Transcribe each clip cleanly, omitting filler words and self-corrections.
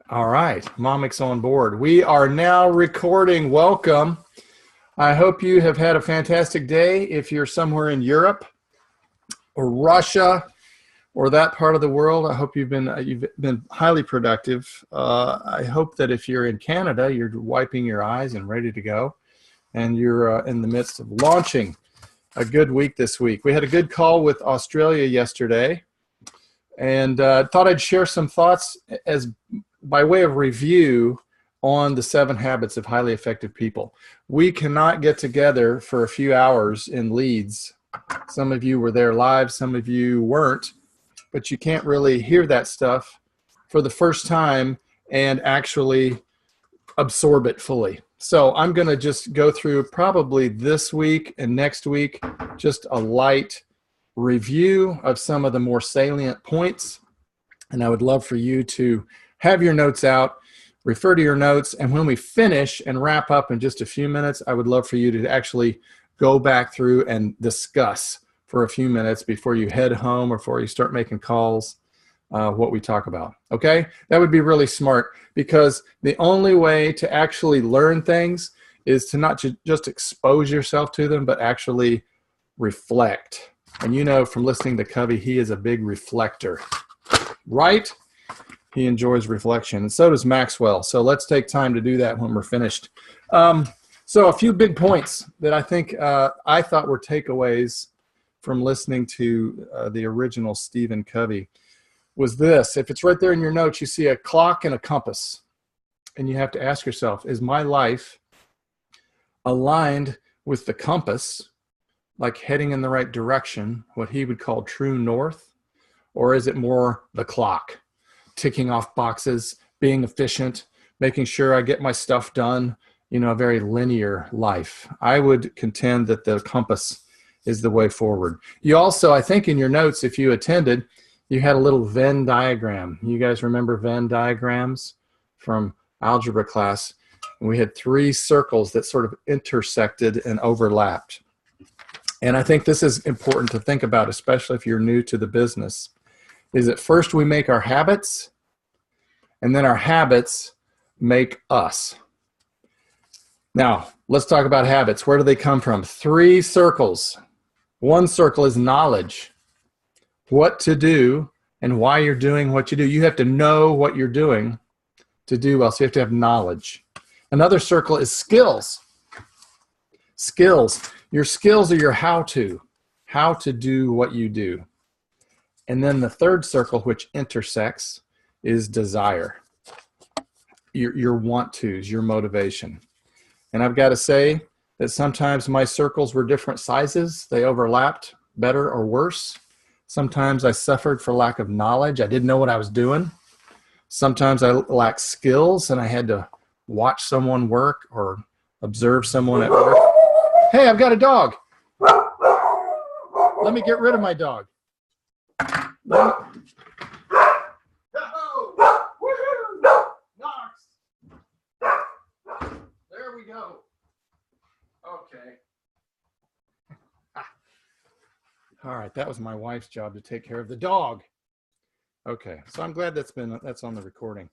All right, Momic's on board. We are now recording. Welcome. I hope you have had a fantastic day. If you're somewhere in Europe or Russia or that part of the world, I hope you've been highly productive. I hope that if you're in Canada, you're wiping your eyes and ready to go, and you're in the midst of launching a good week this week. We had a good call with Australia yesterday, and thought I'd share some thoughts as by way of review on the 7 habits of highly effective people. We cannot get together for a few hours in Leeds. Some of you were there live, some of you weren't, but you can't really hear that stuff for the first time and actually absorb it fully. So I'm going to just go through probably this week and next week, just a light review of some of the more salient points. And I would love for you to have your notes out, refer to your notes, and when we finish and wrap up in just a few minutes, I would love for you to actually go back through and discuss for a few minutes before you head home or before you start making calls what we talk about, okay? That would be really smart, because the only way to actually learn things is to not just expose yourself to them, but actually reflect. And you know from listening to Covey, he is a big reflector, right? He enjoys reflection, and so does Maxwell. So let's take time to do that when we're finished. So a few big points that I think I thought were takeaways from listening to the original Stephen Covey was this. If it's right there in your notes, you see a clock and a compass, and you have to ask yourself, is my life aligned with the compass, like heading in the right direction, what he would call true north, or is it more the clock? Ticking off boxes, being efficient, making sure I get my stuff done, you know, a very linear life. I would contend that the compass is the way forward. You also, I think in your notes, if you attended, you had a little Venn diagram. You guys remember Venn diagrams from algebra class? And we had 3 circles that sort of intersected and overlapped. And I think this is important to think about, especially if you're new to the business, is that first we make our habits, and then our habits make us. Now, let's talk about habits. Where do they come from? 3 circles. 1 circle is knowledge. What to do and why you're doing what you do. You have to know what you're doing to do well, so you have to have knowledge. Another circle is skills. Skills. Your skills are your how to do what you do. And then the 3rd circle, which intersects, is desire. Your want tos, your motivation. And I've got to say that sometimes my circles were different sizes. They overlapped better or worse. Sometimes I suffered for lack of knowledge. I didn't know what I was doing. Sometimes I lacked skills and I had to watch someone work or observe someone at work. Hey, I've got a dog. Let me get rid of my dog. There we go. Okay. All right, that was my wife's job to take care of the dog. Okay, so I'm glad that's on the recording.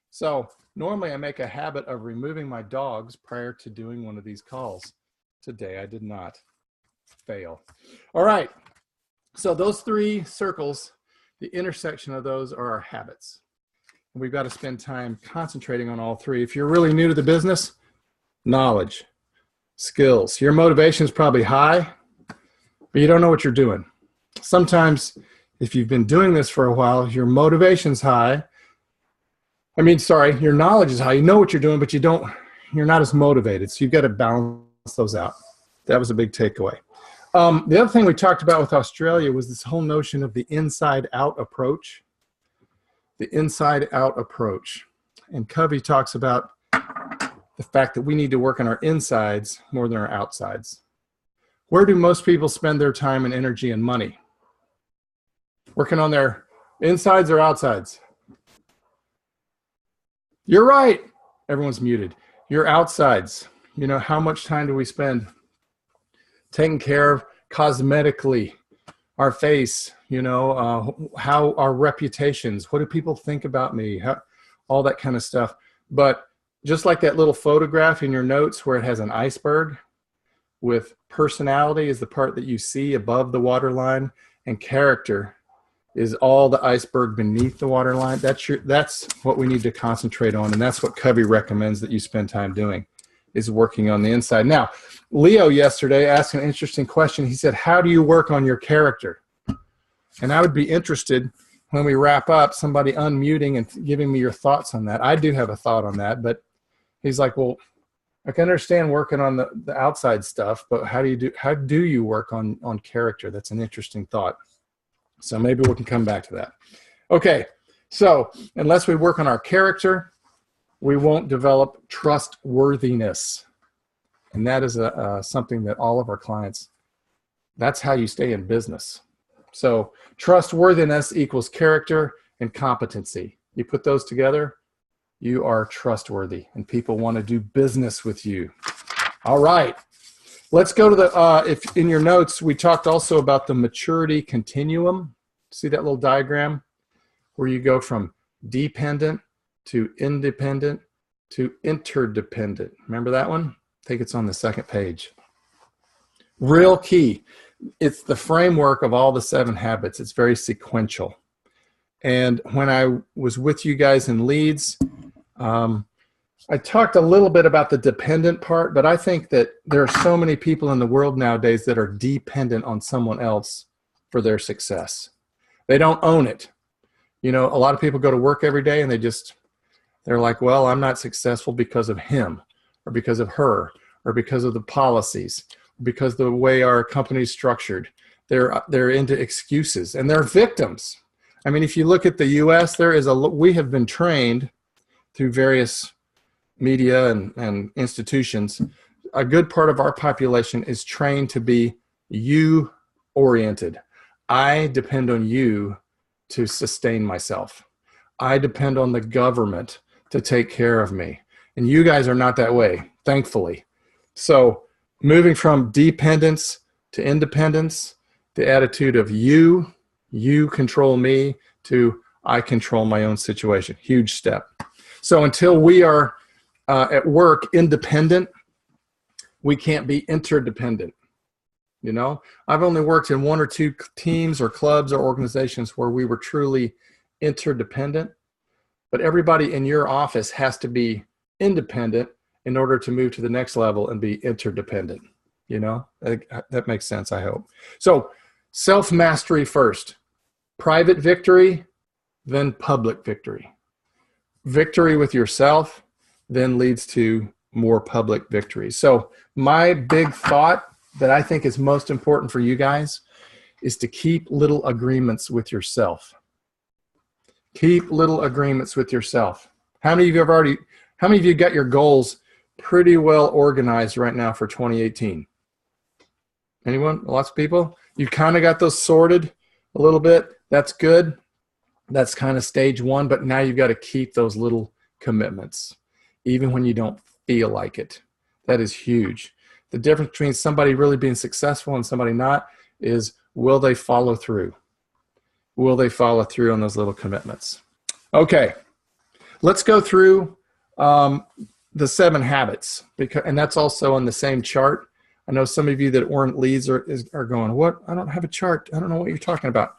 So normally I make a habit of removing my dogs prior to doing one of these calls. Today I did not. Fail. All right. So those 3 circles, the intersection of those are our habits. And we've got to spend time concentrating on all 3. If you're really new to the business, knowledge, skills. Your motivation is probably high, but you don't know what you're doing. Sometimes if you've been doing this for a while, your motivation's high. Your knowledge is high. You know what you're doing, but you're not as motivated. So you've got to balance those out. That was a big takeaway. The other thing we talked about with Australia was this whole notion of the inside-out approach. The inside-out approach. And Covey talks about the fact that we need to work on our insides more than our outsides. Where do most people spend their time and energy and money? Working on their insides or outsides? You're right. Everyone's muted. Your outsides. You know, how much time do we spend taking care of cosmetically our face, you know, how our reputations, what do people think about me? all that kind of stuff. But just like that little photograph in your notes where it has an iceberg, with personality is the part that you see above the waterline, and character is all the iceberg beneath the waterline. That's what we need to concentrate on, and that's what Covey recommends that you spend time doing, is working on the inside. Now, Leo yesterday asked an interesting question. He said, how do you work on your character? And I would be interested, when we wrap up, somebody unmuting and giving me your thoughts on that. I do have a thought on that, but he's like, well, I can understand working on the outside stuff, but how do you work on character? That's an interesting thought. So maybe we can come back to that. Okay, so unless we work on our character, we won't develop trustworthiness. And that is something that all of our clients, that's how you stay in business. So trustworthiness equals character and competency. You put those together, you are trustworthy, and people want to do business with you. All right, let's go to the, if in your notes, we talked also about the maturity continuum. See that little diagram where you go from dependent to independent to interdependent. Remember that one? I think it's on the second page. Real key. It's the framework of all the 7 habits. It's very sequential. And when I was with you guys in Leeds, I talked a little bit about the dependent part, but I think that there are so many people in the world nowadays that are dependent on someone else for their success. They don't own it. You know, a lot of people go to work every day and they're like, well, I'm not successful because of him or because of her or because of the policies, because of the way our company's structured. They're into excuses, and they're victims. I mean, if you look at the U.S., we have been trained through various media and institutions. A good part of our population is trained to be you-oriented. I depend on you to sustain myself. I depend on the government to take care of me. And you guys are not that way, thankfully. So moving from dependence to independence, the attitude of you control me, to I control my own situation. Huge step. So until we are at work independent, we can't be interdependent. You know, I've only worked in 1 or 2 teams or clubs or organizations where we were truly interdependent, but everybody in your office has to be independent in order to move to the next level and be interdependent. You know, that makes sense, I hope. So self-mastery first, private victory, then public victory. Victory with yourself then leads to more public victories. So my big thought that I think is most important for you guys is to keep little agreements with yourself. Keep little agreements with yourself. How many of you got your goals pretty well organized right now for 2018? Anyone? Lots of people? You kind of got those sorted a little bit. That's good. That's kind of stage 1, but now you've got to keep those little commitments, even when you don't feel like it. That is huge. The difference between somebody really being successful and somebody not is, will they follow through? Will they follow through on those little commitments? Okay, let's go through the 7 habits, and that's also on the same chart. I know some of you that weren't leads are going, what? I don't have a chart. I don't know what you're talking about.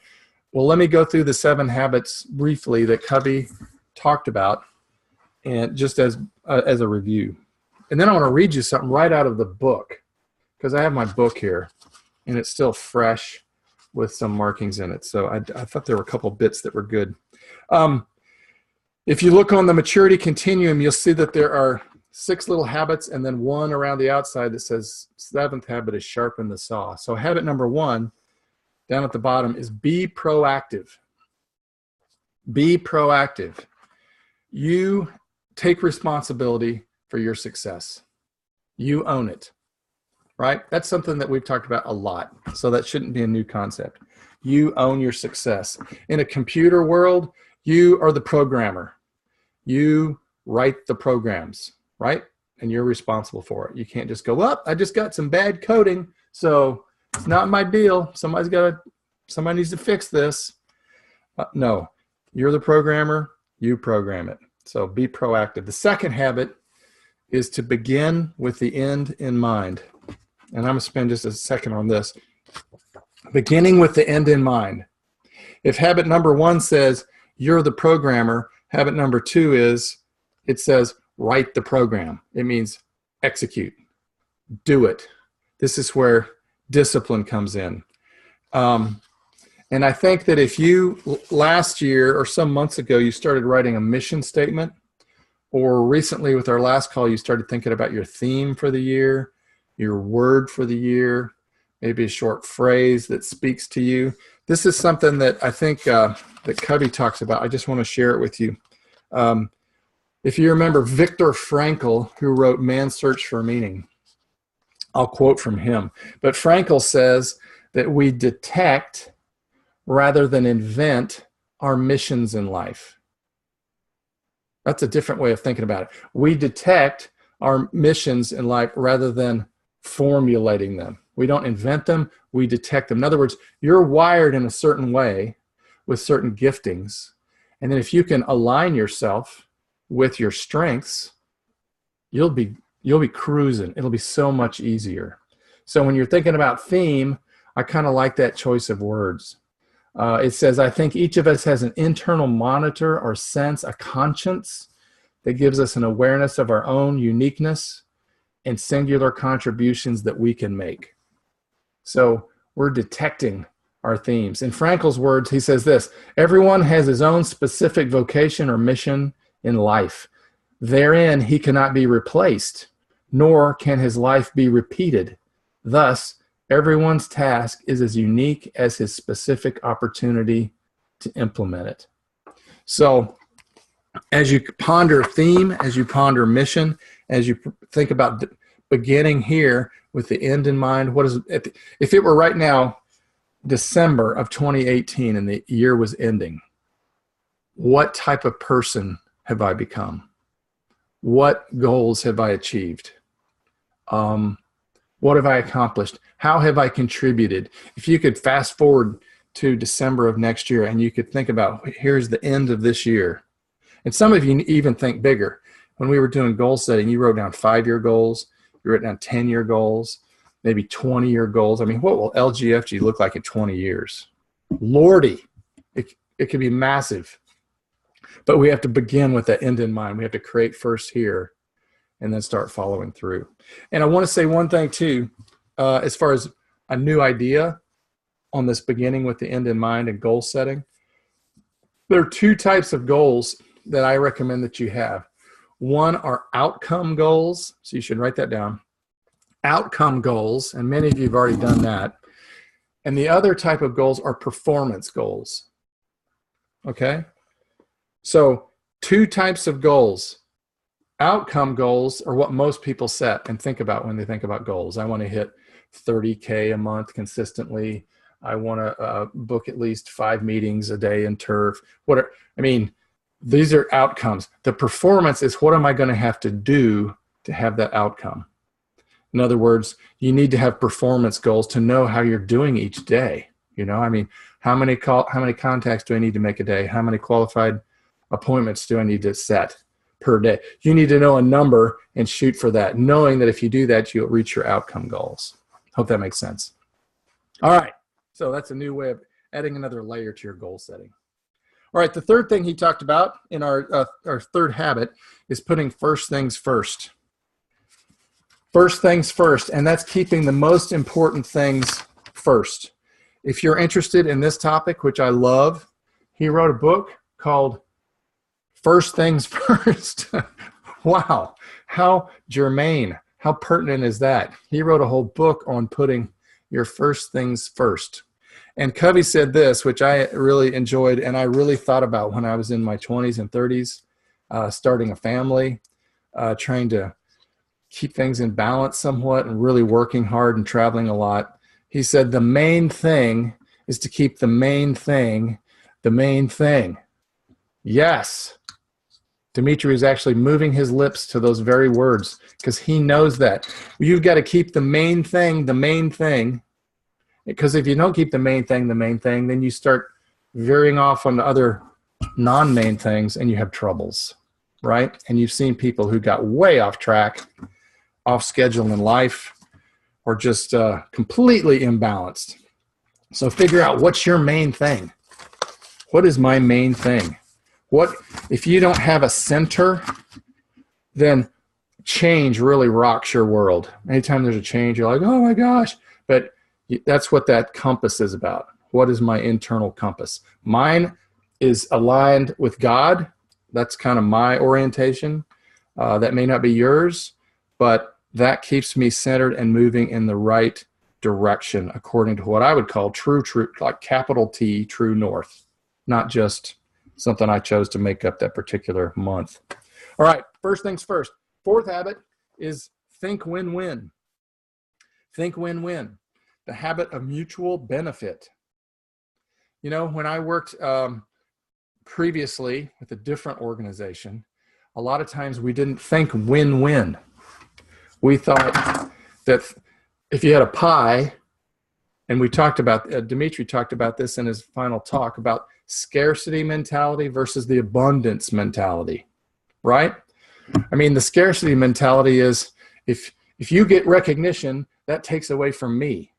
Well, let me go through the 7 habits briefly that Covey talked about, and just as a review. And then I want to read you something right out of the book, because I have my book here, and it's still fresh with some markings in it. So I thought there were a couple bits that were good. If you look on the maturity continuum, you'll see that there are 6 little habits and then 1 around the outside that says 7th habit is sharpen the saw. So habit number 1 down at the bottom is be proactive. Be proactive. You take responsibility for your success. You own it, right? That's something that we've talked about a lot, so that shouldn't be a new concept. You own your success. In a computer world, you are the programmer. You write the programs, right? And you're responsible for it. You can't just go, well, I just got some bad coding, so it's not my deal. Somebody needs to fix this. No, you're the programmer. You program it. So be proactive. The second habit is to begin with the end in mind. And I'm going to spend just a second on this. Beginning with the end in mind. If habit number 1 says, you're the programmer, habit number 2 is, it says, write the program. It means execute. Do it. This is where discipline comes in. And I think that if you, last year or some months ago, you started writing a mission statement, or recently with our last call, you started thinking about your theme for the year, your word for the year, maybe a short phrase that speaks to you. This is something that I think that Covey talks about. I just want to share it with you. If you remember Viktor Frankl, who wrote Man's Search for Meaning, I'll quote from him. But Frankl says that we detect rather than invent our missions in life. That's a different way of thinking about it. We detect our missions in life rather than formulating them. We don't invent them, we detect them. In other words, you're wired in a certain way with certain giftings. And then if you can align yourself with your strengths, you'll be cruising. It'll be so much easier. So when you're thinking about theme, I kind of like that choice of words. It says, I think each of us has an internal monitor or sense, a conscience that gives us an awareness of our own uniqueness and singular contributions that we can make. So we're detecting our themes. In Frankl's words, he says this, everyone has his own specific vocation or mission in life. Therein, he cannot be replaced, nor can his life be repeated. Thus, everyone's task is as unique as his specific opportunity to implement it. So as you ponder theme, as you ponder mission, as you think about beginning here with the end in mind, what is it? If it were right now, December of 2018 and the year was ending, what type of person have I become? What goals have I achieved? What have I accomplished? How have I contributed? If you could fast forward to December of next year and you could think about, here's the end of this year. And some of you even think bigger. When we were doing goal setting, you wrote down 5-year goals, you wrote down 10-year goals, maybe 20-year goals. I mean, what will LGFG look like in 20 years? Lordy, it could be massive. But we have to begin with that end in mind. We have to create first here and then start following through. And I want to say one thing too, as far as a new idea on this beginning with the end in mind and goal setting. There are 2 types of goals that I recommend that you have. One are outcome goals, so you should write that down. Outcome goals, and many of you have already done that. And the other type of goals are performance goals. Okay? So 2 types of goals. Outcome goals are what most people set and think about when they think about goals. I want to hit 30K a month consistently. I want to book at least 5 meetings a day in turf. These are outcomes. The performance is, what am I going to have to do to have that outcome? In other words, you need to have performance goals to know how you're doing each day. How many contacts do I need to make a day? How many qualified appointments do I need to set per day? You need to know a number and shoot for that, knowing that if you do that, you'll reach your outcome goals. Hope that makes sense. All right. So that's a new way of adding another layer to your goal setting. All right. The third thing he talked about in our third habit is putting first things first. First things first. And that's keeping the most important things first. If you're interested in this topic, which I love, he wrote a book called First Things First. Wow. How germane, how pertinent is that? He wrote a whole book on putting your first things first. And Covey said this, which I really enjoyed and I really thought about when I was in my 20s and 30s, starting a family, trying to keep things in balance somewhat and really working hard and traveling a lot. He said the main thing is to keep the main thing the main thing. Yes. Dimitri is actually moving his lips to those very words because he knows that. You've got to keep the main thing the main thing. Because if you don't keep the main thing, then you start veering off on other non-main things and you have troubles. right? And you've seen people who got way off track, off schedule in life, or just completely imbalanced. So figure out what's your main thing. What is my main thing? What if you don't have a center, then change really rocks your world. Anytime there's a change, you're like, oh my gosh. But that's what that compass is about. What is my internal compass? Mine is aligned with God. That's kind of my orientation. That may not be yours, but that keeps me centered and moving in the right direction according to what I would call true, like capital T, true north, not just something I chose to make up that particular month. All right, first things first. Fourth habit is think win-win. Think win-win. The habit of mutual benefit. You know, when I worked previously with a different organization, a lot of times we didn't think win-win. We thought that if you had a pie, and we talked about, Dimitri talked about this in his final talk about scarcity mentality versus the abundance mentality, right? I mean, the scarcity mentality is if you get recognition, that takes away from me.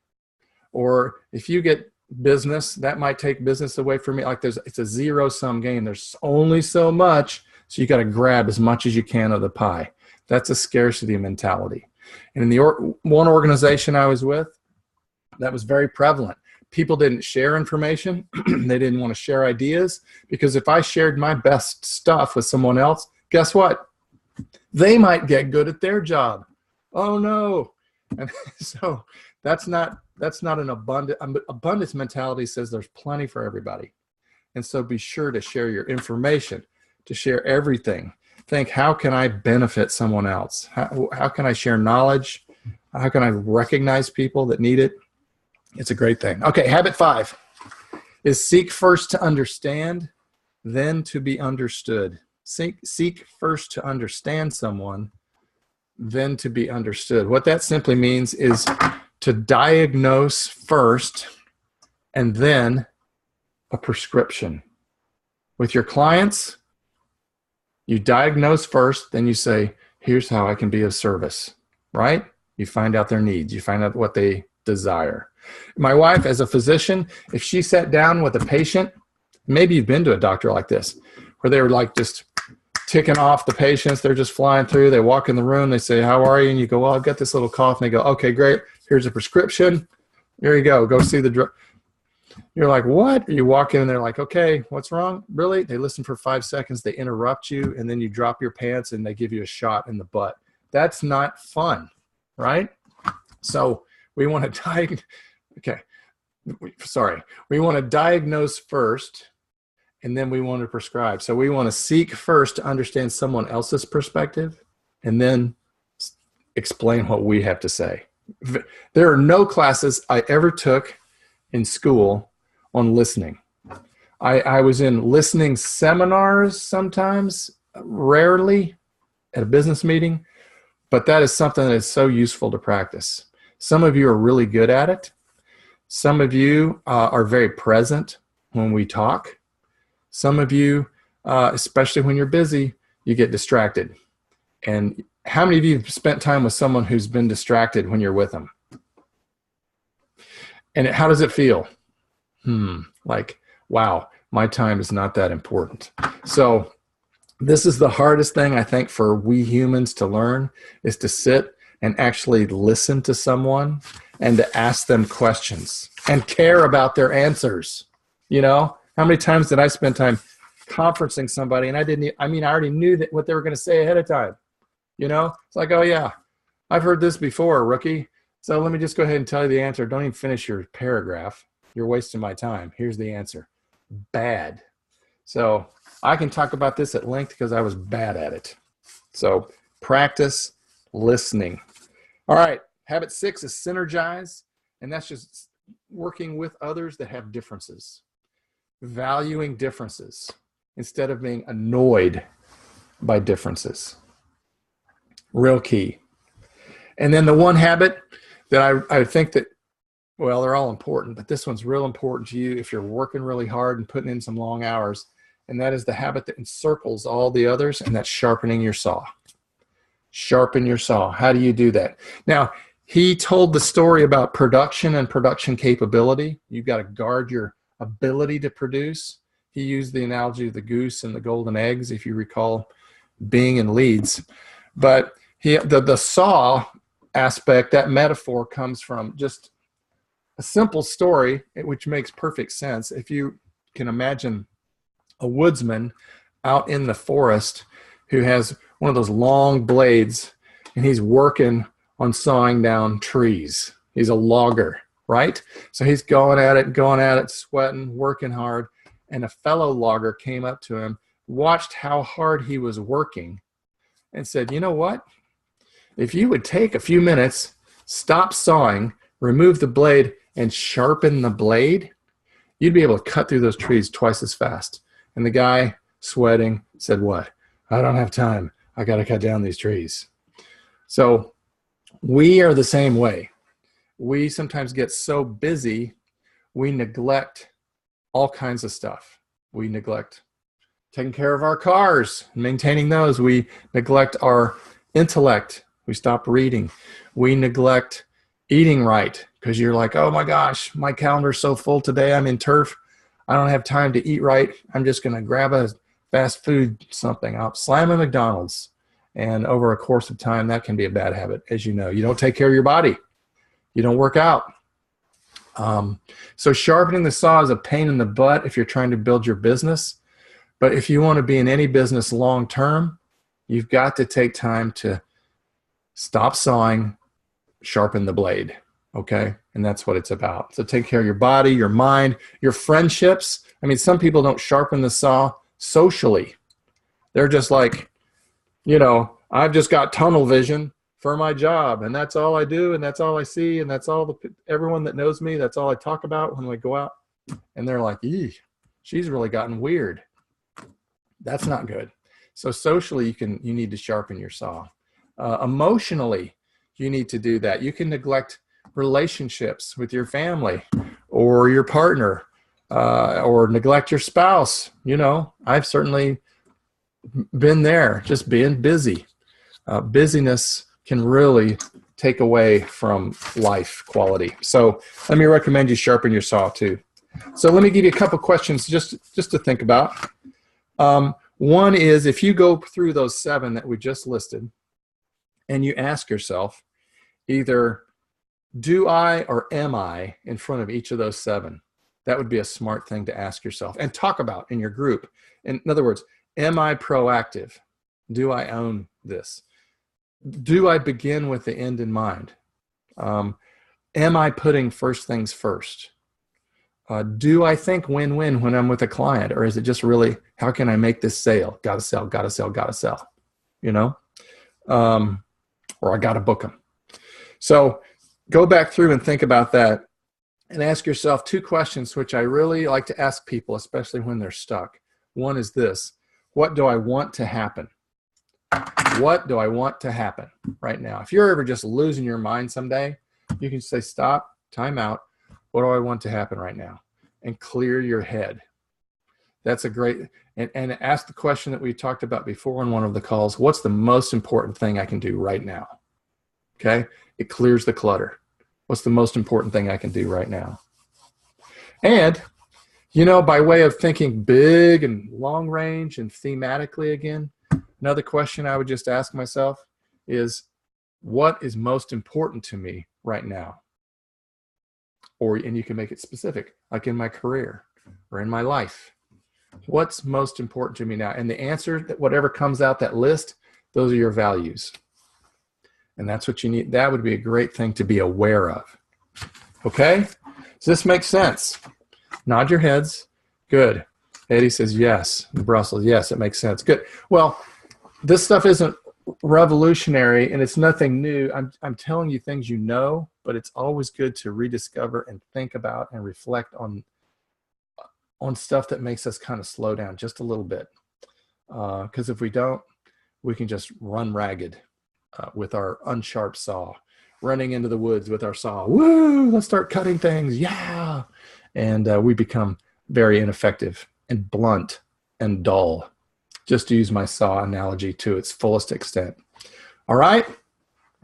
Or if you get business, that might take business away from me. Like it's a zero-sum game. There's only so much, so you got to grab as much as you can of the pie. That's a scarcity mentality. And in the one organization I was with, that was very prevalent. People didn't share information. They didn't want to share ideas, because if I shared my best stuff with someone else, guess what? They might get good at their job. Oh no. And so that's not an abundance mentality. Says there's plenty for everybody. And so be sure to share your information, to share everything. Think, how can I benefit someone else? How can I share knowledge? How can I recognize people that need it? It's a great thing. Okay, habit 5 is seek first to understand, then to be understood. Seek first to understand someone, then to be understood. What that simply means is to diagnose first and then a prescription. With your clients, you diagnose first, then you say, here's how I can be of service, right? You find out their needs. You find out what they desire. My wife, as a physician, if she sat down with a patient, maybe you've been to a doctor like this, where they were like just ticking off the patients. They're just flying through. They walk in the room. They say, how are you? And you go, well, I've got this little cough. And they go, okay, great. Here's a prescription. There you go. Go see the drug. You're like, what? You walk in and they're like, okay, what's wrong? Really? They listen for 5 seconds. They interrupt you. And then you drop your pants and they give you a shot in the butt. That's not fun, right? So we want to we want to diagnose first, and then we want to prescribe. So we want to seek first to understand someone else's perspective, and then explain what we have to say. There are no classes I ever took in school on listening. I was in listening seminars sometimes, rarely at a business meeting, but that is something that is so useful to practice. Some of you are really good at it. Some of you are very present when we talk. Some of you, especially when you're busy, you get distracted. And how many of you have spent time with someone who's been distracted when you're with them? And how does it feel? Like, wow, my time is not that important. So this is the hardest thing, I think, for we humans to learn, is to sit and actually listen to someone and to ask them questions and care about their answers. You know, how many times did I spend time conferencing somebody and I already knew that what they were going to say ahead of time. You know, it's like, oh yeah, I've heard this before, rookie. So let me just go ahead and tell you the answer. Don't even finish your paragraph. You're wasting my time. Here's the answer. Bad. So I can talk about this at length because I was bad at it. So practice listening. All right. Habit 6 is synergize. And that's just working with others that have differences. Valuing differences instead of being annoyed by differences. Real key. And then the one habit that I think that, well, they're all important, but this one's real important to you if you're working really hard and putting in some long hours, and that is the habit that encircles all the others, and that's sharpening your saw. Sharpen your saw. How do you do that? Now, he told the story about production and production capability. You've got to guard your ability to produce. He used the analogy of the goose and the golden eggs, if you recall being in Leeds. But the saw aspect, that metaphor comes from just a simple story, which makes perfect sense. If you can imagine a woodsman out in the forest who has one of those long blades, and he's working on sawing down trees. He's a logger, right? So he's going at it, sweating, working hard. And a fellow logger came up to him, watched how hard he was working, and said, you know what? If you would take a few minutes, stop sawing, remove the blade, and sharpen the blade, you'd be able to cut through those trees twice as fast. And the guy, sweating, said, what? I don't have time. I got to cut down these trees. So we are the same way. We sometimes get so busy, we neglect all kinds of stuff. We neglect taking care of our cars, maintaining those. We neglect our intellect. We stop reading. We neglect eating right because you're like, oh my gosh, my calendar's so full today. I'm in turf. I don't have time to eat right. I'm just going to grab a fast food something. I'll slam a McDonald's. And over a course of time, that can be a bad habit. As you know, you don't take care of your body. You don't work out. So sharpening the saw is a pain in the butt if you're trying to build your business. But if you want to be in any business long term, you've got to take time to stop sawing, sharpen the blade. Okay? And that's what it's about. So take care of your body, your mind, your friendships. I mean, some people don't sharpen the saw socially. They're just like, you know, I've just got tunnel vision for my job, and that's all I do, and that's all I see, and that's all everyone that knows me, that's all I talk about when we go out. And they're like, eeh, she's really gotten weird. That's not good. So socially, you need to sharpen your saw. Emotionally, you need to do that. You can neglect relationships with your family or your partner, or neglect your spouse. You know, I've certainly been there, just being busy. Busyness can really take away from life quality. So let me recommend you sharpen your saw too. So let me give you a couple questions just to think about. One is, if you go through those 7 that we just listed and you ask yourself, either do I or am I in front of each of those 7? That would be a smart thing to ask yourself and talk about in your group. In other words, am I proactive? Do I own this? Do I begin with the end in mind? Am I putting first things first? Do I think win-win when I'm with a client? Or is it just really, how can I make this sale? Gotta sell, gotta sell, gotta sell. You know? Or I gotta book them. So go back through and think about that and ask yourself 2 questions, which I really like to ask people, especially when they're stuck. One is this: what do I want to happen? What do I want to happen right now? If you're ever just losing your mind someday, you can say, stop, time out. What do I want to happen right now? And clear your head. That's a great, and ask the question that we talked about before on one of the calls: what's the most important thing I can do right now? Okay? It clears the clutter. What's the most important thing I can do right now? And, you know, by way of thinking big and long range and thematically again, another question I would just ask myself is, what is most important to me right now? And you can make it specific, like in my career or in my life. What's most important to me now? And the answer, that whatever comes out that list, those are your values. And that's what you need. That would be a great thing to be aware of. Okay? Does this make sense? Nod your heads. Good. Eddie says yes. In Brussels, yes, it makes sense. Good. Well, this stuff isn't revolutionary and it's nothing new. I'm telling you things you know, but it's always good to rediscover and think about and reflect on stuff that makes us kind of slow down just a little bit. Because if we don't, we can just run ragged with our unsharp saw, running into the woods with our saw. Woo! Let's start cutting things. Yeah. And we become very ineffective and blunt and dull, just to use my saw analogy to its fullest extent. All right?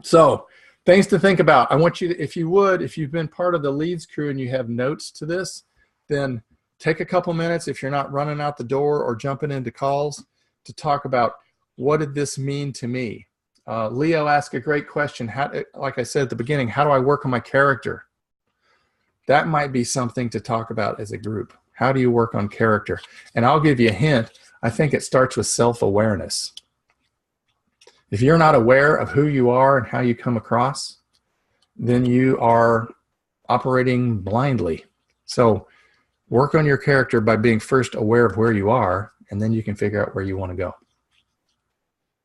So things to think about. I want you to, if you've been part of the leads crew and you have notes to this, then take a couple minutes, if you're not running out the door or jumping into calls, to talk about, what did this mean to me? Leo asked a great question. Like I said at the beginning, how do I work on my character? That might be something to talk about as a group. How do you work on character? And I'll give you a hint. I think it starts with self-awareness. If you're not aware of who you are and how you come across, then you are operating blindly. So work on your character by being first aware of where you are, and then you can figure out where you want to go.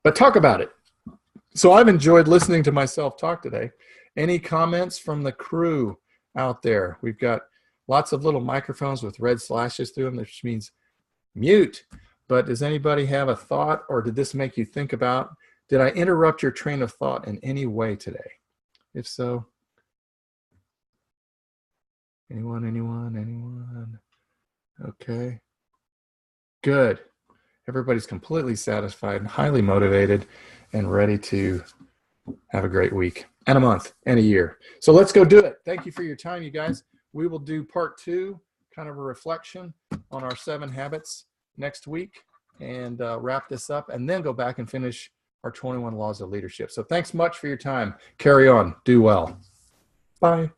But talk about it. So I've enjoyed listening to myself talk today. Any comments from the crew out there? We've got lots of little microphones with red slashes through them, which means mute. But does anybody have a thought, or did this make you think about, did I interrupt your train of thought in any way today? If so, anyone? Okay, good. Everybody's completely satisfied, highly motivated, and ready to have a great week and a month and a year. So let's go do it. Thank you for your time, you guys. We will do part 2, kind of a reflection on our 7 habits next week, and wrap this up, and then go back and finish our 21 laws of leadership. So thanks much for your time. Carry on. Do well. Bye.